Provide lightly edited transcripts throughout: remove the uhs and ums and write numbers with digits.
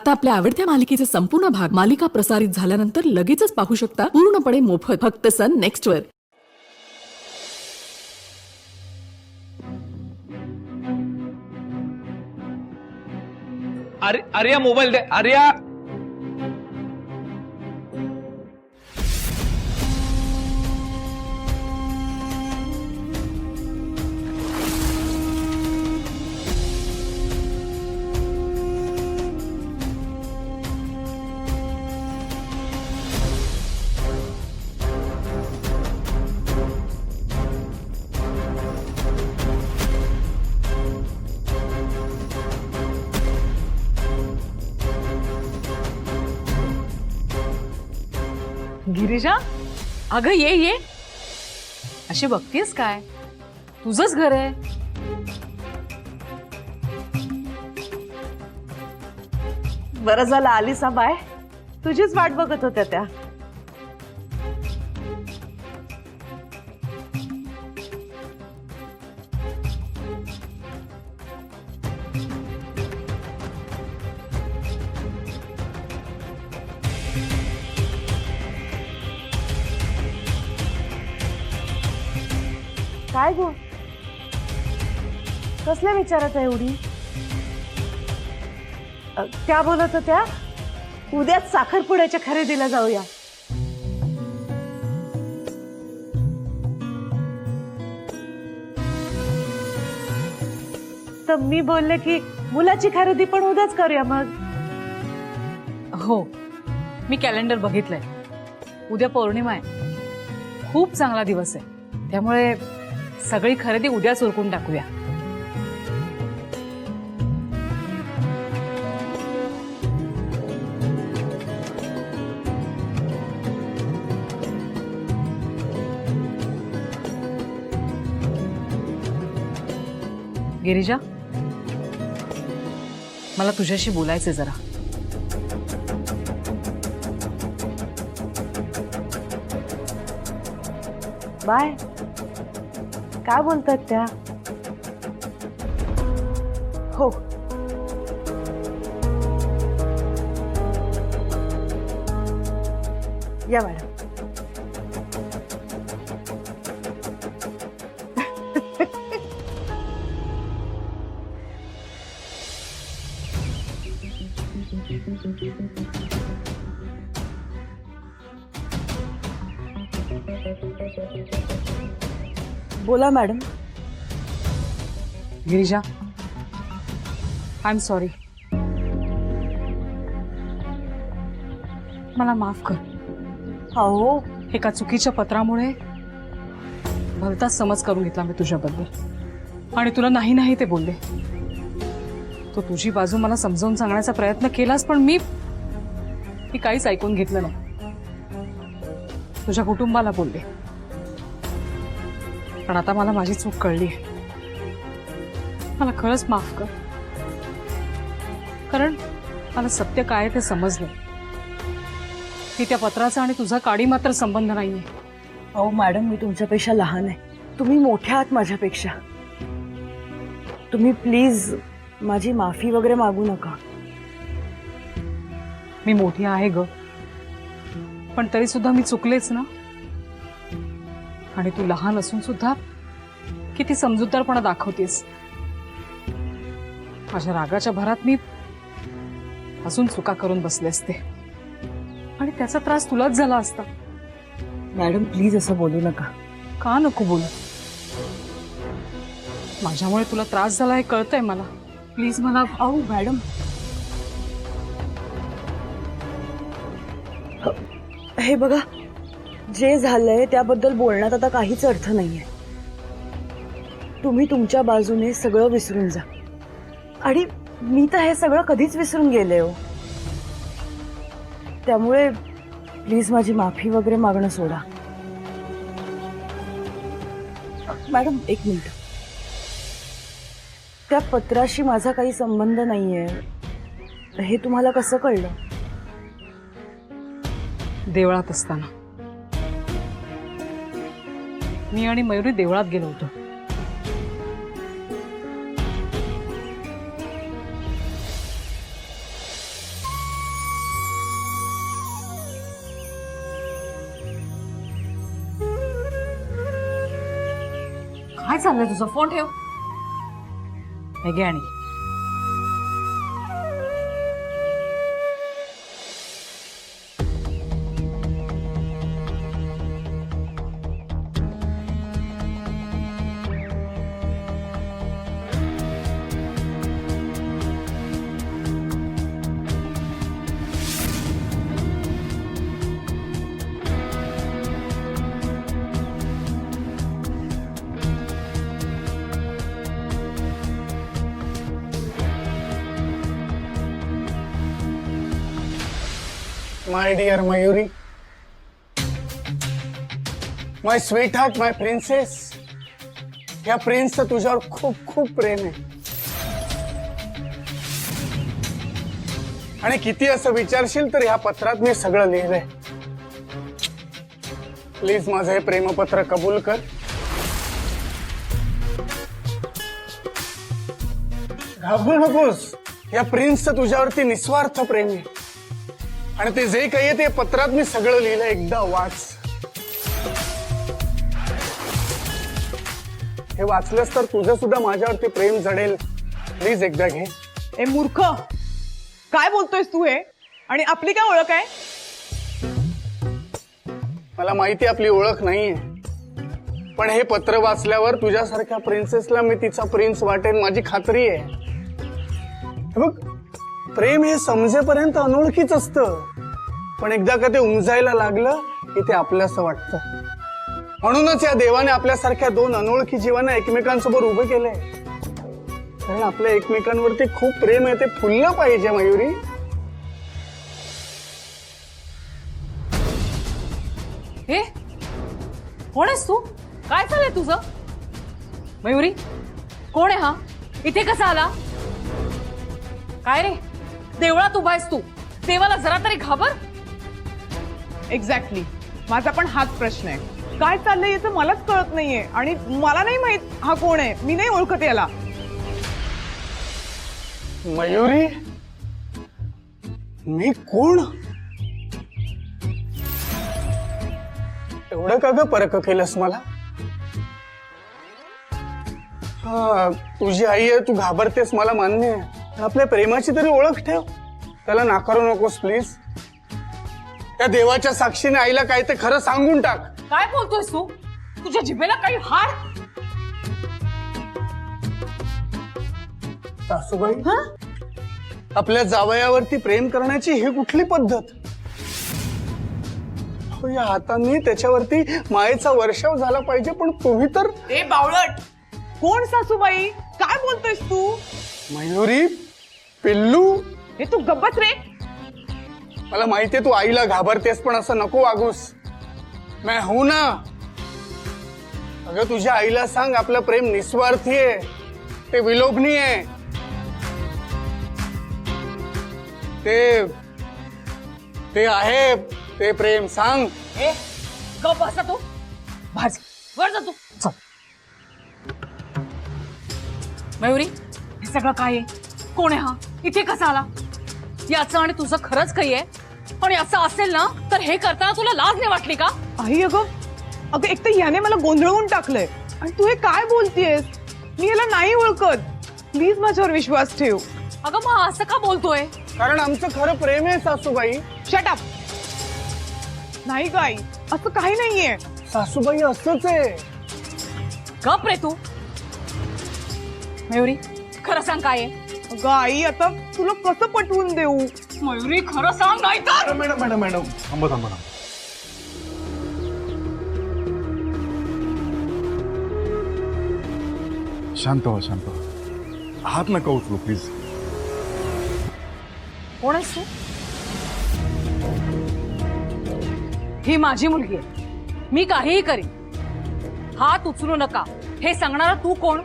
आता आपल्या आवडत्या मालिकेचे संपूर्ण भाग मालिका प्रसारित झाल्यानंतर लगेचच पाहू शकता पूर्णपणे मोफत फक्त सन नेक्स्ट वर। आर्या मोबाईल दे आर्या। गिरिजा, अगं ये अशी बघतीयस काय? तुझंच घर आहे। बरं झालं आलीस बाय, तुझीच वाट बघत होत्या त्या। काय गो, कसल्या विचारात आहे एवढी? त्या बोलत होत्या उद्याच साखरपुड्याच्या खरेदीला जाऊया। तर मी बोलले की मुलाची खरेदी पण उद्याच करूया मग। हो, मी कॅलेंडर बघितलंय। उद्या पौर्णिमा आहे, खूप चांगला दिवस आहे, त्यामुळे सगळी खरेदी उद्याच उरकून टाकूया। गिरिजा, मला तुझ्याशी बोलायचंय जरा। बाय, काय बोलतात त्या? हो, या मॅडम। बोला madam. Girija, I am sorry, मला माफ कर। हो, एका चुकीच्या पत्रामुळे भलताच समज करून घेतला मी तुझ्याबद्दल, आणि तुला नाही नाही ते बोलले। तो तुझी बाजू मला समजावून सांगण्याचा प्रयत्न केलास, पण मी काहीच ऐकून घेतलं नाही। तुझ्या कुटुंबाला बोलले, पण आता मला माझी चूक कळली आहे। मला खरंच माफ कर, कारण मला सत्य काय ते समजलं की त्या पत्राचा आणि तुझा काडी मात्र संबंध नाहीये। अहो मॅडम, मी तुमच्यापेक्षा लहान आहे, तुम्ही मोठ्या आहात माझ्यापेक्षा। तुम्ही प्लीज माझी माफी वगैरे मागू नका। मी मोठी आहे ग, पण तरी सुद्धा मी चुकलेच ना। आणि तू लहान असून सुद्धा किती समजूतदारपणा दाखवतेस। माझ्या रागाच्या भरात मी अजून चुका करून बसले असते, आणि त्याचा त्रास तुलाच झाला असता। मॅडम प्लीज असं बोलू नका। का नको बोलू? माझ्यामुळे तुला त्रास झाला हे कळतंय मला, प्लीज मला। अहो मॅडम, हे बघा, जे झालंय त्याबद्दल बोलण्यात आता काहीच अर्थ नाहीये। तुम्ही तुमच्या बाजूने सगळं विसरून जा, आणि मी तर हे सगळं कधीच विसरून गेले हो। त्यामुळे प्लीज माझी माफी वगैरे मागणं सोडा। मॅडम एक मिनिट, त्या पत्राशी माझा काही संबंध नाहीये, हे तुम्हाला कसं कळलं? देवळात असताना मी आणि मयुरी देवळात गेलो होतो। काय चाललंय तुझं? फोन ठेव. हे घे आणि My dear Mayuri, my sweetheart, my princess. या प्रिन्सचं तुझ्यावर खूप खूप प्रेम आहे. आणि किती असं विचारशील तर ह्या पत्रात मी सगळं लिहिलंय. प्लीज माझं हे प्रेमपत्र कबूल कर. घाबरू नकोस. या प्रिन्सचं तुझ्यावरती निस्वार्थ प्रेम आहे. आणि ते जे काही आहे ते पत्रात मी सगळं लिहिलं. एकदा वाच. हे वाचलंस तर तुझं सुद्धा माझ्यावरती प्रेम जडेल. प्लीज एकदा घे. ए मूर्ख, काय बोलतोयस तू हे? आणि आपली काय ओळख आहे? मला माहिती आपली ओळख नाहीये, पण हे पत्र वाचल्यावर तुझ्यासारख्या प्रिन्सेसला मी तिचा प्रिन्स वाटेन माझी खात्री आहे. हे बघ, प्रेम हे समजेपर्यंत अनोळखीच असतं, पण एकदा का ते उमजायला लागलं की ते आपल्यासं वाटतं. म्हणूनच या देवाने आपल्यासारख्या दोन अनोळखी जीवांना एकमेकांसोबत उभे केलंय. कारण आपल्या एकमेकांवरती खूप प्रेम आहे, ते फुललं पाहिजे मयुरी. हे कोण आहेस तू? काय चाललंय तुझं? मयुरी, कोण आहे हा? इथे कसा आला? काय रे, देवळात उभा आहेस तू? देवाला जरा तरी घाबर. एक्झॅक्टली, माझा पण हाच प्रश्न आहे. काय चाललंय याचं मलाच कळत नाहीये. आणि मला नाही माहित हा कोण आहे. मी नाही ओळखत याला. मयुरी, मी कोण? एवढं का ग परक केलंस मला? हा, तुझी आई आहे, तू घाबरतेस, मला मान्य आहे. आपल्या प्रेमाची तरी ओळख ठेव. त्याला नाकारू नकोस प्लीज. त्या देवाच्या साक्षीने आईला काय ते खरं सांगून टाक. काय बोलतोयस तू? तुझ्या जिभेला काही हाड? सासूबाई, आपल्या जावयावरती प्रेम करण्याची ही कुठली पद्धत? हो, या हातांनी त्याच्यावरती मायेचा वर्षाव झाला पाहिजे, पण तुम्ही तर. ए बावळट, कोण सासूबाई? काय बोलतोयस तू? मयुरी, पिल्लू. हे तू गप्पच रे. मला माहितीये तू आईला घाबरतेस, पण असं नको वागूस. मैं हूं ना. अगं, तुझ्या आईला सांग आपलं प्रेम निस्वार्थी आहे, ते विलोभनीय आहे. ते आहे ते प्रेम. सांग. ए, गप बसा तू. भाजी वर जा तू. चल. मयुरी, हे सगळं काय आहे? कोण आहे हा? इथे कसा आला? याचं आणि तुझं खरंच काही आहे? पण याचं असेल ना, तर हे करताना तुला लाज नाही वाटली का? आई, अगं एक तर याने मला गोंधळवून टाकलंय. आणि तू हे काय बोलतेयस? मी याला नाही ओळखत. प्लीज माझ्यावर विश्वास ठेव. अगं मग असं का बोलतोय? कारण आमचं खरं प्रेम आहे सासूबाई. Shut up. नाही ग आई, असं काही नाहीये. सासूबाई, असंच आहे. गप रे तू. मयुरी, खरं सांग काय आहे? अगं आई, आता तुला कसं पटवून देऊ? मयुरी, खरं सांग, नाही तर. मॅडम थांबा. शांत व्हा. हात नका उचलू प्लीज. कोण आहेस तू? ही माझी मुलगी आहे. मी काहीही करीन. हात उचलू नका हे सांगणारा तू कोण?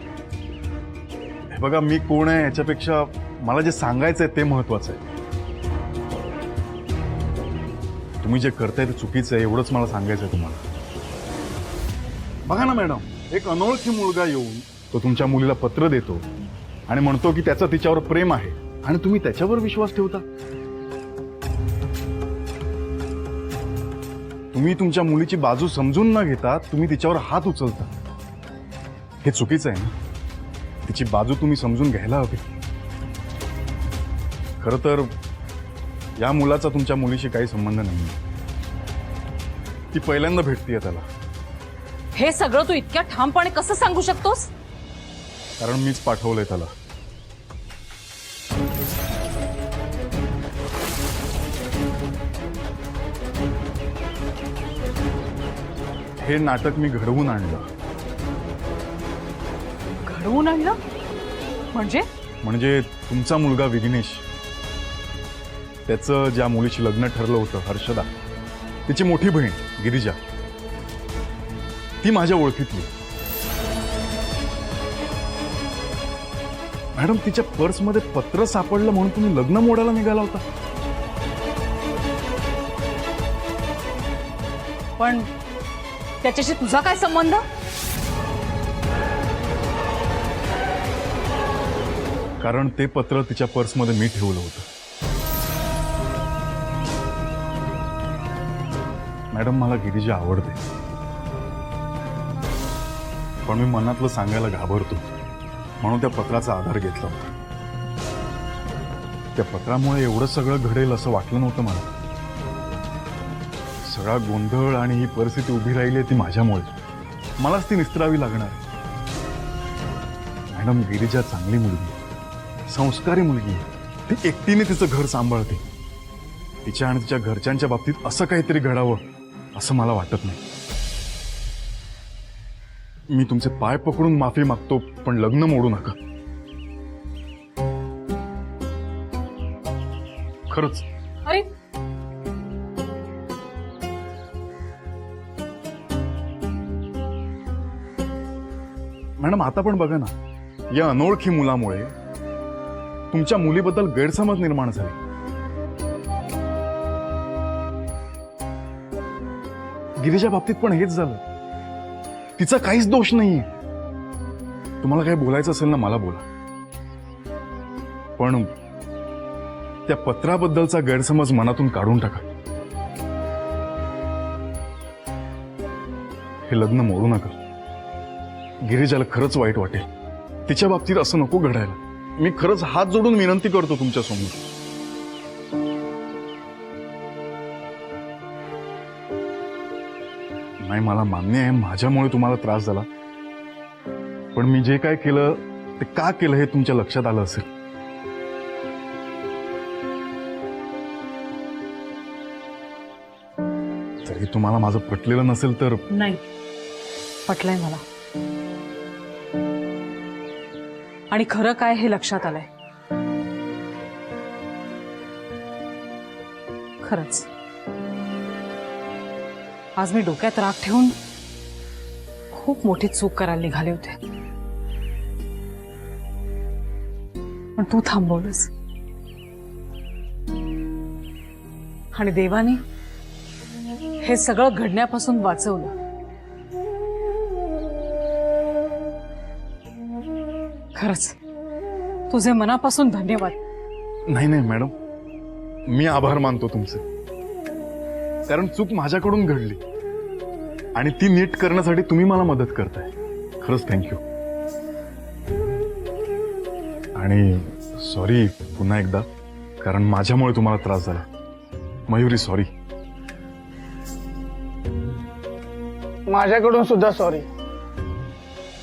हे बघा, मी कोण आहे याच्यापेक्षा मला जे सांगायचंय ते महत्वाचं आहे. तुम्ही जे करताय ते चुकीचं आहे, एवढंच मला सांगायचंय तुम्हाला. बघा ना मॅडम, एक अनोळखी मुलगा येऊन तो तुमच्या मुलीला पत्र देतो आणि म्हणतो की त्याचं तिच्यावर प्रेम आहे, आणि तुम्ही त्याच्यावर विश्वास ठेवता. तुम्ही तुमच्या मुलीची बाजू समजून न घेता तुम्ही तिच्यावर हात उचलता. हे चुकीचं आहे ना. तिची बाजू तुम्ही समजून घ्यायला हवी. खरं तर या मुलाचा तुमच्या मुलीशी काही संबंध नाही. ती पहिल्यांदा भेटतीये त्याला, हे सगळं तू इतक्या ठामपणे कसं सांगू शकतोस? कारण मीच पाठवलंय त्याला. हे नाटक मी घडवून आणलं. घडवून आणलं म्हणजे तुमचा मुलगा विघ्नेश, त्याचं ज्या मुलीशी लग्न ठरलं होतं, हर्षदा, तिची मोठी बहीण गिरिजा, ती माझ्या ओळखीतली. मॅडम, तिच्या पर्समध्ये पत्र सापडलं म्हणून तुम्ही लग्न मोडायला निघाला होता. पण त्याच्याशी तुझा काय संबंध? कारण ते पत्र तिच्या पर्समध्ये मी ठेवलं होतं. मॅडम, मला गिरिजा आवडते, पण मी मनातलं सांगायला घाबरतो, म्हणून त्या पत्राचा आधार घेतला होता. त्या पत्रामुळे एवढं सगळं घडेल असं वाटलं नव्हतं मला. सगळा गोंधळ आणि ही परिस्थिती उभी राहिली ती माझ्यामुळे. मलाच ती निस्तरावी लागणार. मॅडम, गिरिजा चांगली मुलगी, संस्कारी मुलगी आहे. ती एकटीने तिचं घर सांभाळते. तिच्या आणि तिच्या घरच्यांच्या बाबतीत असं काहीतरी घडावं असं मला वाटत नाही. मी तुमचे पाय पकडून माफी मागतो, पण लग्न मोडू नका. खरंच. अरे मॅडम, आता पण बघा ना, या अनोळखी मुलामुळे तुमच्या मुलीबद्दल गैरसमज निर्माण झाले. गिरीच्या बाबतीत पण हेच झालं. तिचा काहीच दोष नाहीये. तुम्हाला काही बोलायचं असेल ना, मला बोला. पण त्या पत्राबद्दलचा गैरसमज मनातून काढून टाका. हे लग्न मोडू नका. गिरिजाला खरंच वाईट वाटेल. तिच्या बाबतीत असं नको घडायला. मी खरंच हात जोडून विनंती करतो तुमच्या समोर. नाही, मला मान्य आहे माझ्यामुळे तुम्हाला त्रास झाला, पण मी जे काय केलं ते का केलं हे तुमच्या लक्षात आलं असेल. तरी तुम्हाला माझं पटलेलं नसेल तर. नाही, पटलंय मला. आणि खरं काय हे लक्षात आलंय. खरंच आज मी डोक्यात राग ठेवून खूप मोठी चूक करायला निघाले होते, पण तू थांबवलंस. आणि देवाने हे सगळं घडण्यापासून वाचवलं. खरंच तुझे मनापासून धन्यवाद. नाही नाही मॅडम, मी आभार मानतो तुमचे, कारण चूक माझ्याकडून घडली आणि ती नीट करण्यासाठी तुम्ही मला मदत करताय. खरंच थँक्यू. आणि सॉरी पुन्हा एकदा, कारण माझ्यामुळे तुम्हाला त्रास झाला. मयुरी, सॉरी. माझ्याकडून सुद्धा सॉरी.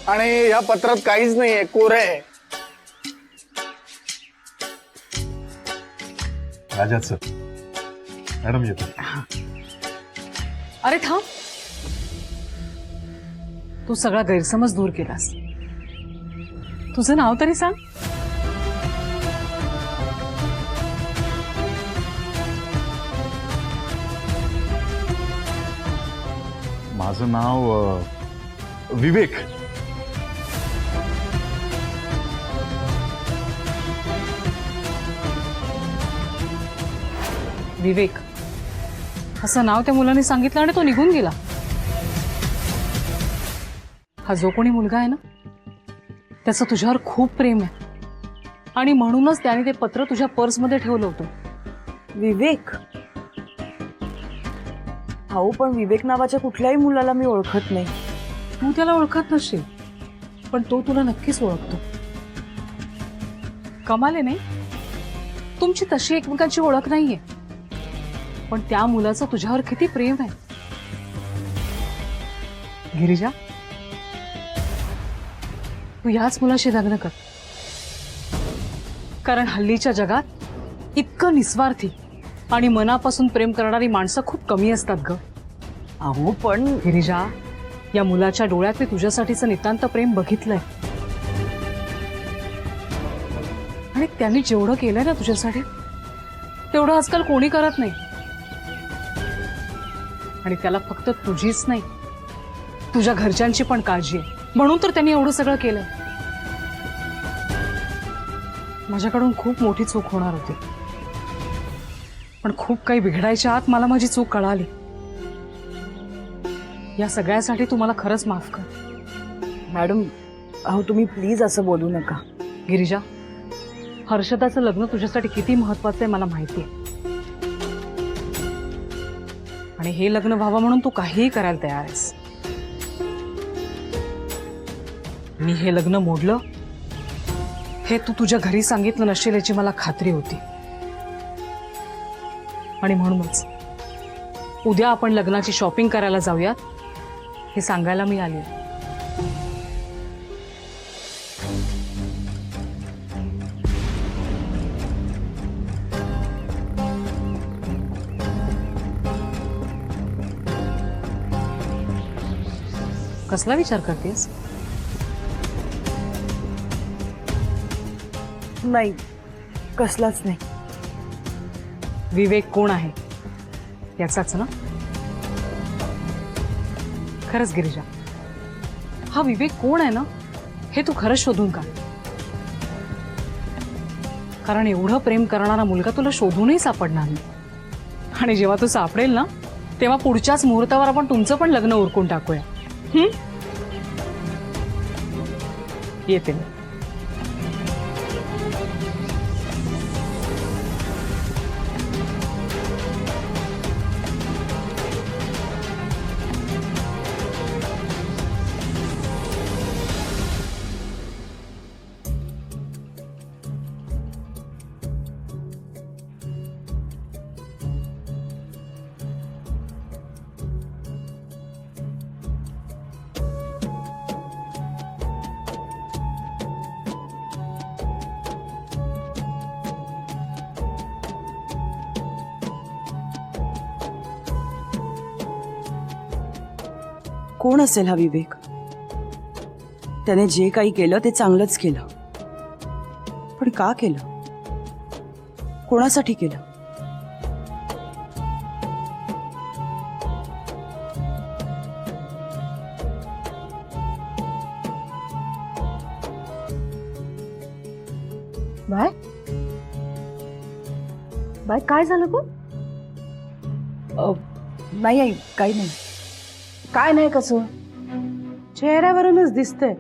आणि या पत्रात काहीच नाहीये, कोरं आहे. राजाचं. मॅडम येतो. अरे थांब, तू सगळा गैरसमज दूर केलास. तुझं नाव तरी सांग. माझं नाव विवेक. विवेक असं नाव त्या मुलाने सांगितलं आणि तो निघून गेला. हा जो कोणी मुलगा आहे ना, त्याचं तुझ्यावर खूप प्रेम आहे आणि म्हणूनच त्याने ते पत्र तुझ्या पर्समध्ये ठेवलं होतं. विवेक? अहो, पण विवेक नावाच्या कुठल्याही मुलाला मी ओळखत नाही. तू त्याला ओळखत नसशील, पण तो तुला नक्कीच ओळखतो. कमाल आहे नाही, तुमची तशी एकमेकांची ओळख नाहीये, पण त्या मुलाचं तुझ्यावर किती प्रेम आहे. गिरिजा, तू याच मुलाशी लग्न कर, कारण हल्लीच्या जगात इतकं निस्वार्थी आणि मनापासून प्रेम करणारी माणसं खूप कमी असतात ग. अहो पण गिरिजा, या मुलाच्या डोळ्यात मी तुझ्यासाठीचं नितांत प्रेम बघितलंय, आणि त्यांनी जेवढं केलंय ना तुझ्यासाठी तेवढं आजकाल कोणी करत नाही. आणि त्याला फक्त तुझीच नाही, तुझ्या घरच्यांची पण काळजी आहे, म्हणून तर त्यांनी एवढं सगळं केलंय. माझ्याकडून खूप मोठी चूक होणार होती, पण खूप काही बिघडायच्या आत मला माझी चूक कळाली. या सगळ्यासाठी तू मला खरंच माफ कर. मॅडम, अहो तुम्ही प्लीज असं बोलू नका. गिरिजा, हर्षदाचं लग्न तुझ्यासाठी किती महत्वाचं आहे मला माहिती आहे, आणि हे लग्न व्हावं म्हणून तू काहीही करायला तयार आहेस. मी हे लग्न मोडलं हे तू तुझ्या घरी सांगितलं नसेल याची मला खात्री होती, आणि म्हणूनच उद्या आपण लग्नाची शॉपिंग करायला जाऊयात हे सांगायला मी आले. कसला विचार करतेस? नाही, कसलाच नाही. विवेक कोण आहे याचाच ना? खरंच गिरिजा, हा विवेक कोण आहे ना हे तू खरंच शोधून काढ, कारण एवढं प्रेम करणारा मुलगा तुला शोधूनही सापडणार नाही. आणि जेव्हा तू सापडेल ना तेव्हा पुढच्याच मुहूर्तावर आपण तुमचं पण लग्न उरकून टाकूया. येते मी. कोण असेल हा विवेक? त्याने जे काही केलं ते चांगलंच केलं, पण का केलं? कोणासाठी केलं? बाय बाय, काय झालं गं? नाही आई, काही नाही. काय नाही, कसं चेहऱ्यावरूनच दिसतंय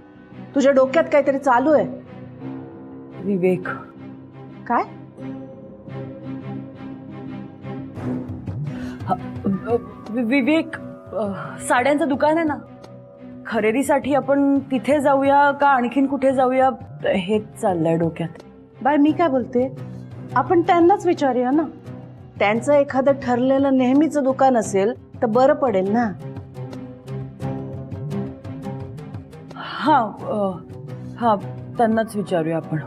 तुझ्या डोक्यात काहीतरी चालू आहे. विवेक. काय? विवेक, साड्यांचं दुकान आहे ना, खरेदीसाठी आपण तिथे जाऊया का आणखीन कुठे जाऊया हेच चाललंय डोक्यात. बाय, मी काय बोलते, आपण त्यांनाच विचारूया ना. त्यांचं एखादं ठरलेलं नेहमीचं दुकान असेल तर बरं पडेल ना. हा, त्यांनाच विचारूया आपण.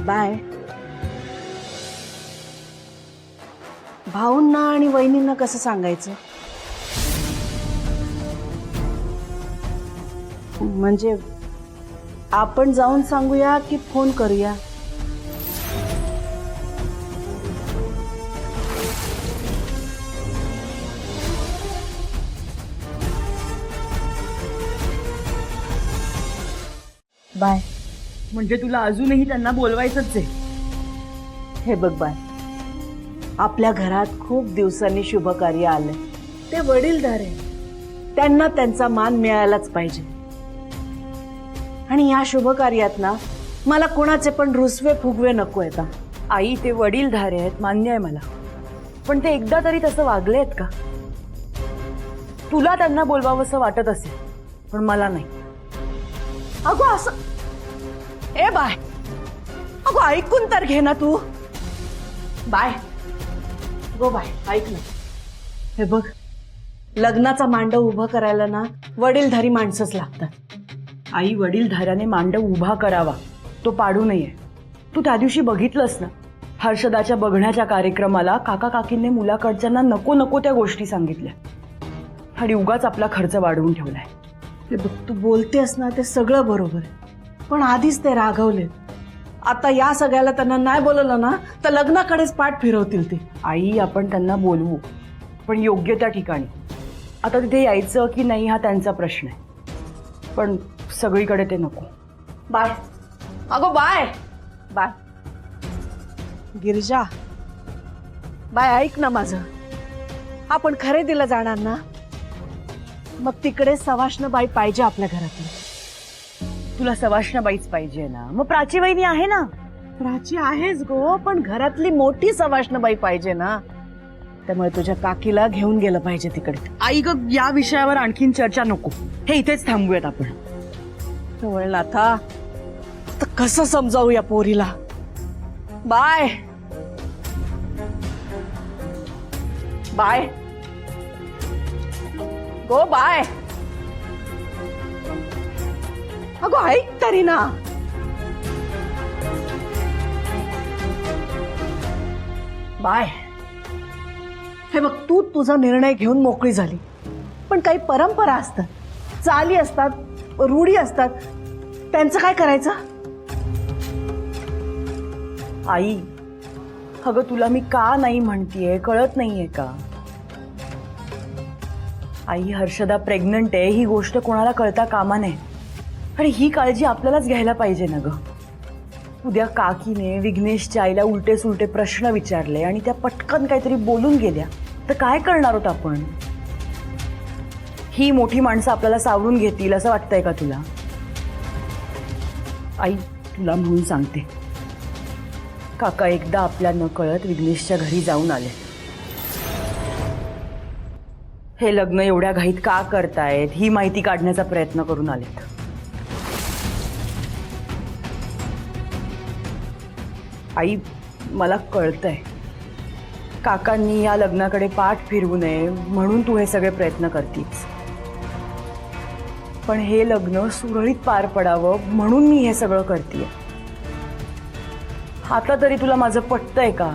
बाय. भाऊंना आणि वहिनींना कसं सांगायचं? म्हणजे आपण जाऊन सांगूया की फोन करूया? बाय. म्हणजे तुला अजूनही त्यांना बोलवायचंच आहे? हे बघ बाय, आपल्या घरात खूप दिवसांनी शुभ कार्य आले. ते वडीलधार आहे, त्यांना त्यांचा मान मिळायलाच पाहिजे. आणि या शुभ कार्यात ना मला कोणाचे पण रुसवे फुगवे नको आहेत. आई, ते वडीलधारे आहेत, मान्य आहे मला, पण ते एकदा तरी तसं वागले आहेत का? तुला त्यांना बोलवावंसं वाटत असेल, पण मला नाही. अगो असं ए बाय, अगो ऐकून तर घे ना तू. बाय गो बाय, ऐक ना. हे बघ, लग्नाचा मांडव उभं करायला ना वडीलधारी माणसंच लागतात. आई वडीलधाऱ्याने मांडव उभा करावा, तो पाडू नये. तू त्या दिवशी बघितलंस ना, हर्षदाच्या बघण्याच्या कार्यक्रमाला काका काकींनी मुलाकडच्यांना नको नको त्या गोष्टी सांगितल्या आणि उगाच आपला खर्च वाढवून ठेवलाय. हे बघ, तू बोलतेस ना ते सगळं बरोबर आहे, पण आधीच ते रागवले. आता या सगळ्याला त्यांना नाही बोलवलं ना तर लग्नाकडेच पाठ फिरवतील ते. आई आपण त्यांना बोलवू, पण योग्य त्या ठिकाणी. आता तिथे यायचं की नाही हा त्यांचा प्रश्न आहे, पण सगळीकडे ते नको. बाय अगो बाय बाय. गिरिजा बाय, ऐक ना माझं. आपण खरेदीला जाणार ना, मग तिकडे सवाष्णबाई पाहिजे आपल्या घरातली. तुला सवाष्णबाईच पाहिजे ना, मग प्राची वहिनी आहे ना. प्राची आहेच गो, पण घरातली मोठी सवाष्णबाई पाहिजे ना. त्यामुळे तुझ्या काकीला घेऊन गेलं पाहिजे तिकडे. आई ग, या विषयावर आणखीन चर्चा नको, हे इथेच थांबूयात आपण. नाथा, तर कसं समजावू या पोरीला. बाय बाय गो बाय. अगो ऐक तरी ना. बाय. हे बघ, तू तुझा निर्णय घेऊन मोकळी झाली, पण काही परंपरा असतात, चाली असतात, रूढी असतात, त्यांचं काय करायचं. आई अगं, तुला मी का नाही म्हणतीये कळत नाहीये का? आई, हर्षदा प्रेग्नंट आहे ही गोष्ट कोणाला कळता कामा नये, आणि ही काळजी आपल्यालाच घ्यायला पाहिजे ना ग. उद्या काकीने विघ्नेशच्या आईला उलटे सुलटे प्रश्न विचारले आणि त्या पटकन काहीतरी बोलून गेल्या तर काय करणार आहोत आपण? ही मोठी माणसं आपल्याला सावरून घेतील असं वाटतंय का तुला? आई, तुला म्हणून सांगते, काका एकदा आपल्या नकळत विघ्नेशच्या घरी जाऊन आले. हे लग्न एवढ्या घाईत का करतायत ही माहिती काढण्याचा प्रयत्न करून आलेत. आई, मला कळतंय काकांनी या लग्नाकडे पाठ फिरवू नये म्हणून तू हे सगळे प्रयत्न करतीस, पण हे लग्न सुरळीत पार पडावं म्हणून मी हे सगळं करतेय. आता तरी तुला माझं पटतंय का?